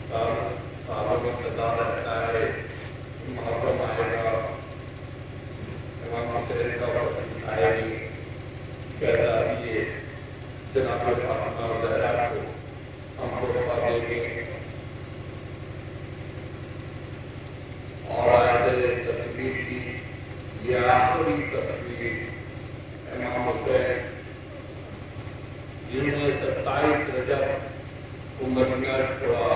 سالوں میں انتظار رہتا ہے، محرم آئے گا، امام حسین کا وقت آئے گی، شہزادی جناب فاطمہ زہرا کو ہم تحفہ دیں گے اور آیت تصویر کی یہ آخری تصویر امام حسین جنہوں نے 27 رجب کو مدینہ چھوڑا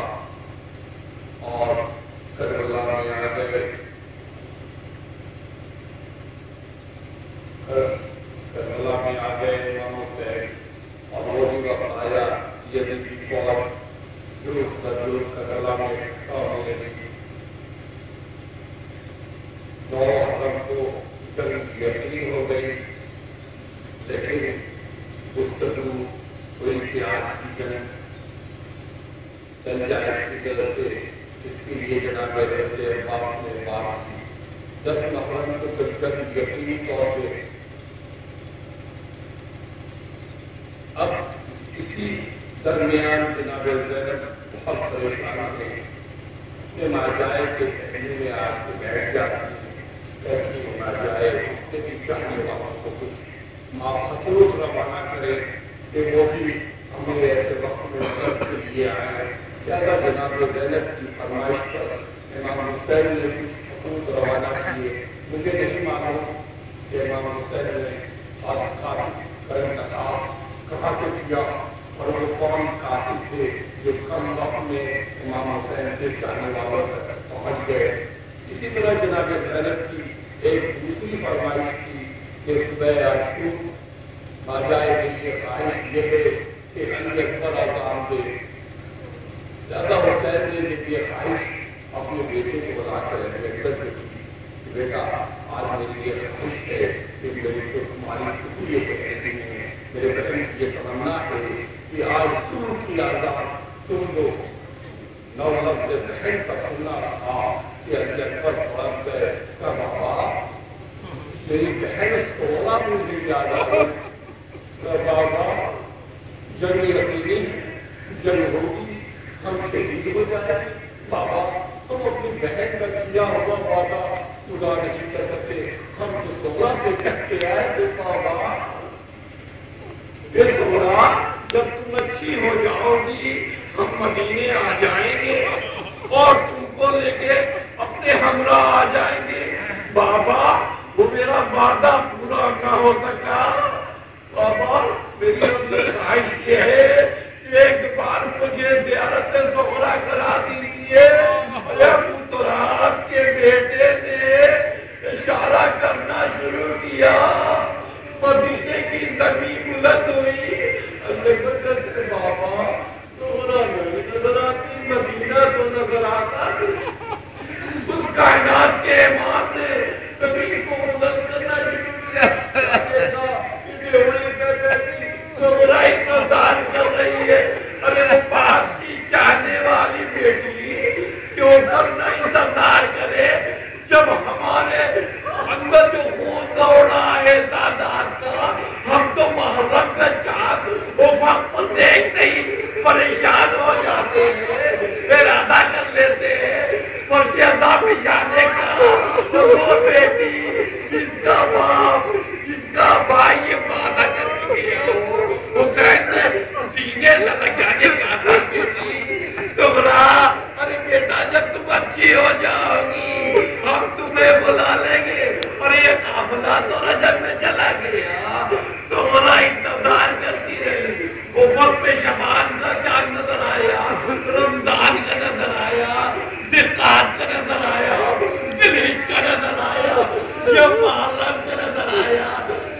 اور کربلا میں آ گئے، کربلا میں آ گئے امام حسین اور وہ بھی وقت آیا یزید کی فوج جلوس کربلا میں ہونے لگی۔ 9 محرم کو جنگ یقینی ہو گئی، لیکن گفتگو کوئی اتحاد کی جنگ چل جائے اسی طرح سے اس کے لیے جناب حضرت عباس نے بات کی۔ 10 محرم کو جنگ یقینی طور پہ اب اسی درمیان جناب زینب بہت پریشان تھے کہ ماں جائے کے پہلے میں آ کے بیٹھ جاتی کہتی ماں جائے اس کے بھی چاہنے والوں کو کچھ آپ خطوط روانہ کرے کہ وہ بھی ہمیں ایسے وقت میں مدد کے لیے آئے۔ لہٰذا جناب زینب کی فرمائش پر امام حسین نے کچھ خطوط روانہ کیے۔ مجھے نہیں معلوم کہ امام حسین نے قاصد کا انتخاب کہاں سے کیا اور وہ کون قاصد تھے جو کم وقت میں امام حسین کے چاہنے والوں تک پہنچ گئے۔ اسی طرح جناب زینب کی ایک دوسری فرمائش تھی کہ صبح عاشور باجائے کی یہ خواہش یہ ہے کہ علی اکبر اذان دے۔ لہٰذا حسین نے جب یہ خواہش اپنے بیٹے کو بلا کر اکبر کی کہ بیٹا آج میری یہ خواہش ہے کہ میری تو تمہاری خود یہ کہتی ہے، میرے بہن کی یہ تمنا ہے کہ آج صبح کی آزاد تم لوگ نو لفظ بہن کا سننا رہا کہ علی اکبر پڑھ گئے کہ بابا میری بہن 16 مجھے یاد آ گئی کہ بابا جنگ یقینی جنگ ہوگی ہم شہید ہو جائیں بابا تم اپنی بہن کا کیا ہوا وعدہ پورا نہیں کر سکتے، ہم تو 16 سے کہہ کے آئے تھے بابا یہ 16 جب تم اچھی ہو جاؤ گی ہم مدینے آ جائیں گے اور تم کو لے کے اپنے ہمراہ آ جائیں گے۔ بابا وہ میرا وعدہ پورا نہ ہو سکا، بابا میری اپنی خواہش یہ ہے کہ ایک بار مجھے زیارت صغرا کرا دیجیے۔ ابو تراب کے بیٹے نے اشارہ کرنا شروع کیا، مدینے کی زمین بلند ہوئی۔ بابا صغرا نہیں نظر آتی، مدینہ تو نظر آتا۔ اس کائنات کے امام نے زمین کو بلند کرنا شروع کیا، دیکھا کہ ڈیوڑی پہ بیٹھی صغرا انتظار کر رہی ہے۔ ارے باپ کی چاہنے والی بیٹی کیوں کرنا انتظار کرے جب ہمارے اندر جو خون دوڑا ہے سادات کا، ہم تو محرم کا چاند افق پر دیکھتے ہی پریشان ہو جاتے ہیں، ارادہ کر لیتے ہیں فرش عذاب بچھانے کا۔ وہ بیٹی جس کا باپ جس کا بھائی یہ وعدہ کر کے گیا ہو، حسین نے سینے سے لگانے کا تھا بیٹی صغرا، ارے بیٹا جب تم اچھی ہو جاؤ گی ہم تمہیں بلا لیں گے۔ اور یہ قافلہ تو رجب میں چلا گیا۔ صغرا انتظار کرتی رہی، افق پہ شعبان کا چاند نظر آیا، رمضان کا نظر آیا، ذوالقعدہ کا نظر آیا، ذوالحجہ کا نظر آیا، جب محرم کا نظر آیا۔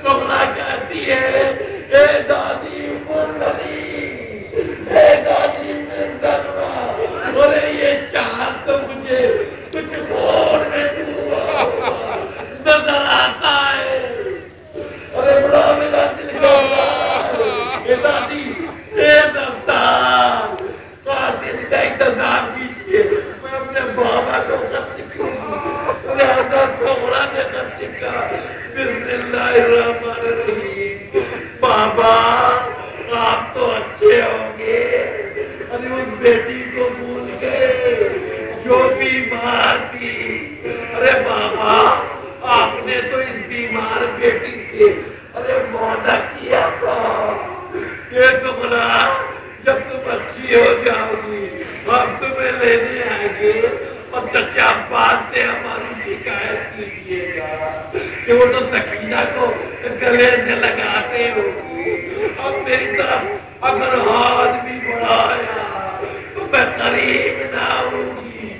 صغرا کہتی ہے اے دادی مرغنی، اے دادی مرغنی، ارے یہ چاند تو مجھے کچھ اور میں ڈوبا ہوا نظر آتا ہے۔ ارے بڑا میرا دل کرتا ہے اے دادی تیز رفتار قاصد کا انتظام کیجیے، میں اپنے بابا کو خط لکھوں۔ لہذا صغرا نے خط لکھا، بسم اللہ الرحمن الرحیم، بابا آپ تو اچھے ہوں گے، ارے اس بیٹی کو بھول گئے بیمار تھی. ارے بابا آپ نے تو اس بیمار بیٹی سے ارے معاہدہ کیا تھا کہ سغرا جب تم اچھی ہو جاؤ گی ہم تمہیں لینے آئیں گے اور چچا عباس سے ہماری شکایت کیجیے گا کہ وہ تو سکینہ کو گلے سے لگاتے ہوگی. اب میری طرف اگر ہاتھ بھی بڑھایا تو میں قریب نہ ہوں گی.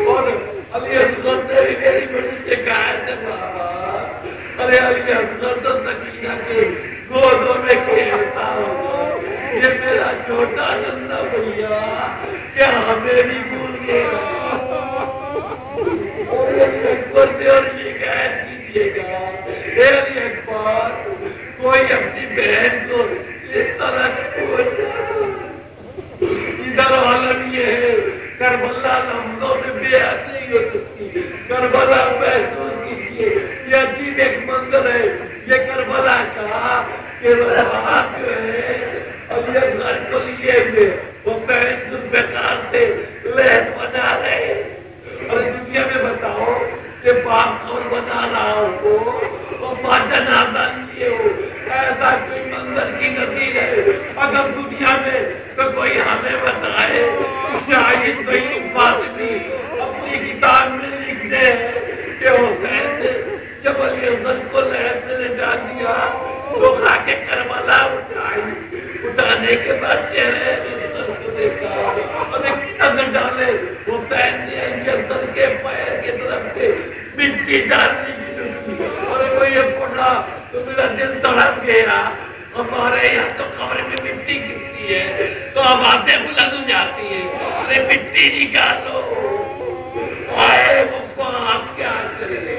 اور علی اصغر نے بھی میری بڑی شکایت ہے بابا. ارے علی اصغر تو سکینہ کے گودوں میں کھیلتا ہوگا. یہ میرا چھوٹا نندا بھیا کیا ہمیں بھی بھول گیا. اور اکبر سے اور شکایت کیجیے گا اے علی اکبر کوئی اپنی بہن کو اس طرح کھول جاتا. ادھر عالم یہ ہے کربلا لفظوں میں بیان نہیں ہو سکتی. کربلا محسوس کیجیے. یہ عجیب ایک منظر ہے یہ کربلا کا کہ وہاں جو ہے علی اصغر کو لیے ہوئے حسین ذوالفقار سے لہد بنا رہے ہیں. اور دنیا میں بتاؤ کہ باپ قبر بنا رہا ہو اور ماں جنازہ لیے ہو ایسا کوئی منظر کی نظیر ہے اگر دنیا میں تو کوئی ہمیں بتائے. شاہد سید فاطمی اپنی کتاب میں لکھتے ہیں کہ حسین نے جب علی اصغر کو لہد میں لے جا دیا تو خاک کربلا اٹھائی. اٹھانے کے بعد چہرے علی اصغر کو دیکھا اور ایک نظر ڈالے حسین نے علی اصغر کے پیر کی طرف سے مٹی ڈالنی شروع کی. اور وہ یہ پڑھا تو میرا دل تڑپ گیا. ہمارے یہاں تو قبر میں مٹی گرتی ہے تو آوازیں بلند ہو جاتی ہے. ارے مٹی نکالو. آئے وہ باپ کیا کرے.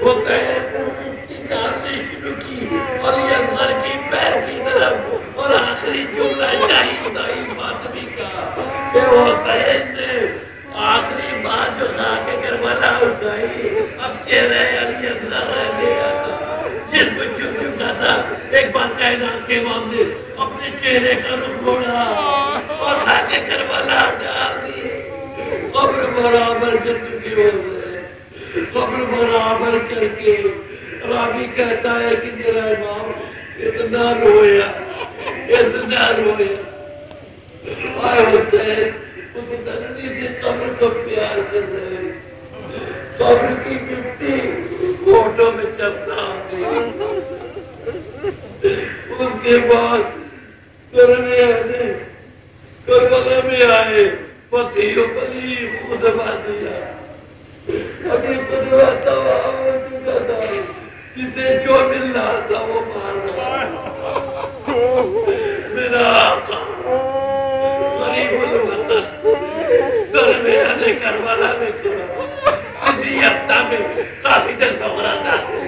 حسین نے مٹی ڈالنی شروع کی علی اصغر کی پیر کی طرف. اور آخری جملہ شاہد سید فاطمی کا کہ حسین نے آخری بار جو خاک کربلا اٹھائی اب چہرہ علی اصغر رہ گیا تھا جس میں چھپ چکا تھا. ایک بار کائنات کے امام نے اپنے چہرے کا رخ موڑا اور خاک کربلا ڈال دی. قبر برابر کر چکے ہوئے قبر برابر کر کے راوی کہتا ہے کہ میرا امام اتنا رویا اتنا رویا. آئے حسین اس دنی سے قبر کو پیار کر رہے ہیں. قبر کی مٹی کوٹوں میں چپسا گئی. اس کے بعد کرنے آنے کربلا میں آئے فتح و بلی خطبہ دیا. ابھی خطبہ تمام ہو چکا تھا. جسے جو مل رہا تھا وہ مار رہا. میرا آقا غریب الوطن درمیان کربلا میں کھڑا اسی ہفتہ میں قاصد صغرا داخل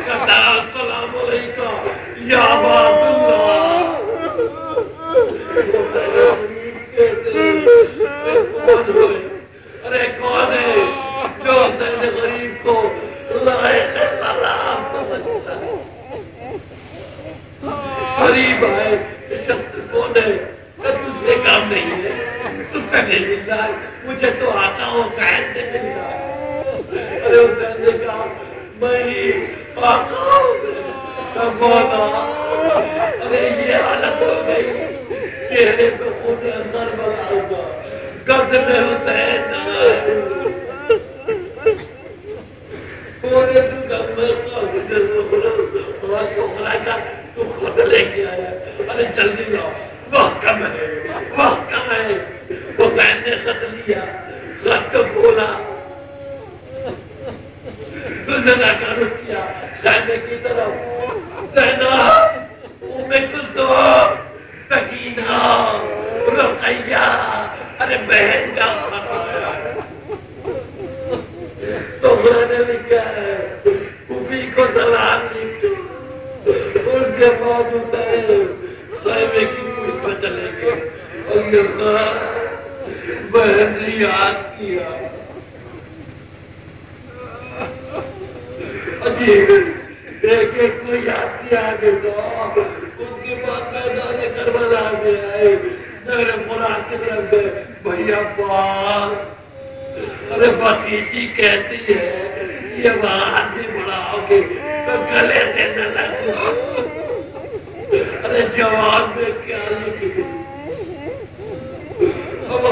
کہتا السلام علیکم یا عباد اللہ. کون ہوئے؟ ارے کون ہے جو حسین غریب کو لائق سلام سمجھتا ہے؟ غریب آئے یہ شخص کون ہے؟ تجھ سے کام نہیں ہے تجھ سے نہیں مل رہا ہے مجھے تو آقا حسین سے مل رہا ہے. ارے حسین نے کہا میں آقا حسین کا مولا. ارے یہ حالت ہو گئی چہرے پہ خود اندر بنا ہوگا گرد میں حسین کونے تو کم میں قاصد صغرا کا تو خود لے کے آیا. ارے جلدی لاؤ وقت کم ہے. حسین نے خط لیا خط کو کھولا زلزلہ کا رخ کیا خیمے کی طرف. زینب ام کلثوم سکینہ رقیہ ارے بہن کا خط آیا. صغرا نے لکھا ہے امی کو سلام لکھو. اس کے بعد حسین خیمے کی پشت پہ چلے گئے. اللہ بہن نے یاد کیا. عجیب ایک ایک کو یاد کیا آگے تو اس کے بعد میدان کربلا میں آئے میرے فرات کی طرف گئے بھیا پاس ارے بھتیجی کہتی ہے یہ بات بھی بڑھاؤ گے تو گلے سے نہ لگو ارے جواب میں کیا لکھی اب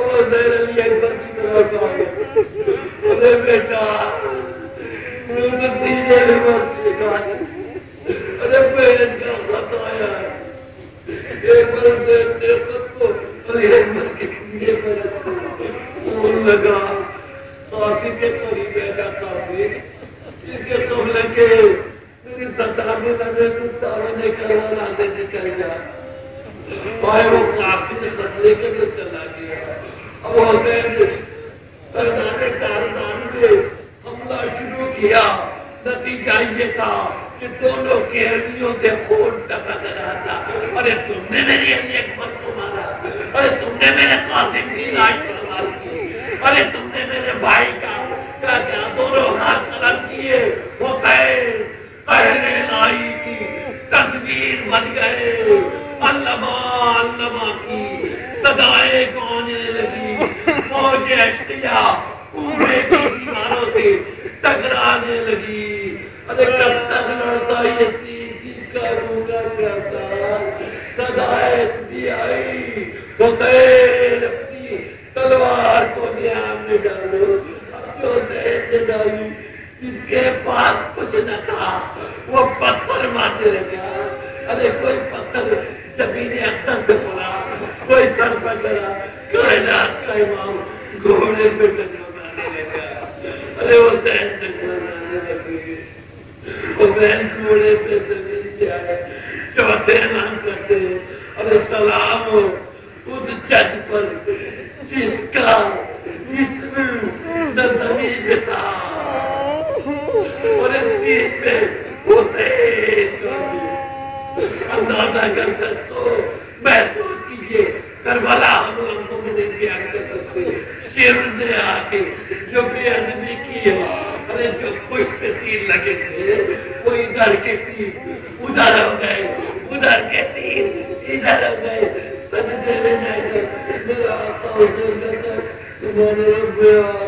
حسین علی اکبر کی طرف آگے ارے بیٹا تو سینے میں مت چکا ارے بہن کا خط آیا ایک بار حسین نے خط کو ارے اکبر کے سینے پر پھول لگا قاسم کے قریب ہے کا قاسم اس کے قبل کے میری ستانے لگے تو تانے کروانا دے نکل جا آئے وہ قاسم خط لے کر چلا گیا اب حسین پردانے کاردان نے حملہ شروع کیا نتیجہ یہ تھا کہ دونوں کیرنیوں سے خون ٹپک رہا تھا ارے تم نے میری علی اکبر کو مارا ارے تم نے میرے قاسم کی لاش پروال کی ارے تم نے میرے بھائی کا کیا دونوں ہاتھ قلم کیے حسین قہر الہی کی تصویر بن گئے علامہ کی صدائیں گونجنے لگی فوج اشقیا کوفے کی دیواروں سے ٹکرانے لگی ارے کب تک لڑتا یتیم کی کاروں کا کرتا صدائیں بھی آئی حسین اپنی تلوار کو نیام میں ڈالو اب جو حسین نے ڈالی جس کے پاس کچھ نہ تھا وہ پتھر مارنے لگا ارے کوئی پتھر زمین اختر پہ پڑا کوئی سر پہ کرا کائنات کا امام گھوڑے پہ ٹکرانے لگا ارے حسین ٹکرانے لگے حسین گھوڑے پہ زمین پہ آئے چوتھے نام کرتے ارے سلام ہو اس جج پر جس کا نہ زمین پہ تھا اور دین میں حسین کا بھی اندازہ کر سکتے ہو محسوس کیجئے کربلا ہم لوگوں میں نہیں بیان کر سکتے شیر نے آکے جو بے ادبی کی ہے ارے جو پشت پہ تیر لگے تھے وہ ادھر کے تیر ادھر ہو گئے ادھر کے تیر ادھر ہو گئے سجدے میں جائے گا میرا آقا حسین کہتا ہے تمہارے رب